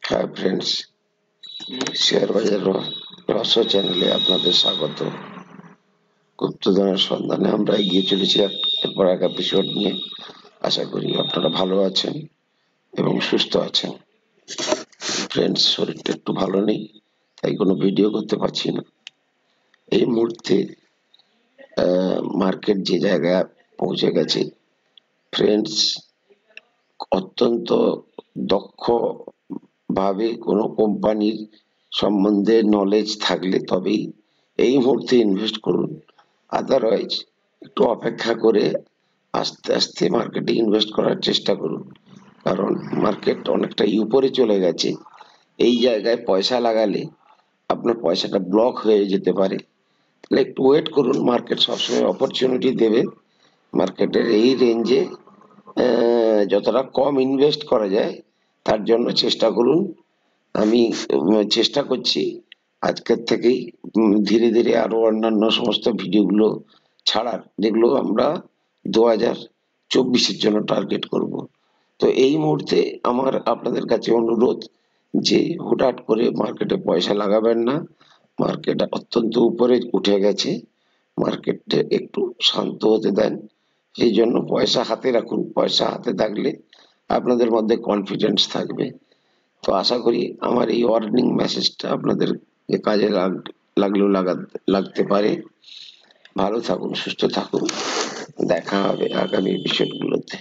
Hi friends, share বাজার রহস্য চ্যানেলে আপনাদের স্বাগত। গুপ্তধনের সন্ধানে আমরা এগিয়ে চলেছি একের পর এক এপিসোড নিয়ে। আশা করি আপনারা ভালো আছেন এবং সুস্থ আছেন। ফ্রেন্ডস, শরীরটা একটু ভালো নেই, তাই কোনো ভিডিও করতে পারছি না। এই মুহূর্তে মার্কেট যে জায়গায় পৌঁছে গেছে ফ্রেন্ডস, অত্যন্ত দক্ষ ভাবে কোনো কোম্পানির সম্বন্ধে নলেজ থাকলে তবেই এই মুহূর্তে ইনভেস্ট করুন। আদারওয়াইজ একটু অপেক্ষা করে আস্তে আস্তে মার্কেটে ইনভেস্ট করার চেষ্টা করুন, কারণ মার্কেট অনেকটা উপরে চলে গেছে। এই জায়গায় পয়সা লাগালে আপনার পয়সাটা ব্লক হয়ে যেতে পারে, তাহলে একটু ওয়েট করুন। মার্কেট সবসময় অপরচুনিটি দেবে। মার্কেটের এই রেঞ্জে যতটা কম ইনভেস্ট করা যায় তার জন্য চেষ্টা করুন। আমি চেষ্টা করছি আজকের থেকেই ধীরে ধীরে আরো অন্যান্য সমস্ত ভিডিওগুলো ছাড়ার, যেগুলো আমরা 2024-এর জন্য টার্গেট করব। তো এই মুহূর্তে আমার আপনাদের কাছে অনুরোধ যে হুটহাট করে মার্কেটে পয়সা লাগাবেন না। মার্কেট অত্যন্ত উপরে উঠে গেছে, মার্কেটে একটু শান্ত হতে দেন। সেই জন্য পয়সা হাতে রাখুন। পয়সা হাতে থাকলে আপনাদের মধ্যে কনফিডেন্স থাকবে। তো আশা করি আমার এই ওয়ার্নিং মেসেজটা আপনাদের কাজে লাগলেও লাগতে পারে। ভালো থাকুন, সুস্থ থাকুন। দেখা হবে আগামী এপিসোডগুলোতে।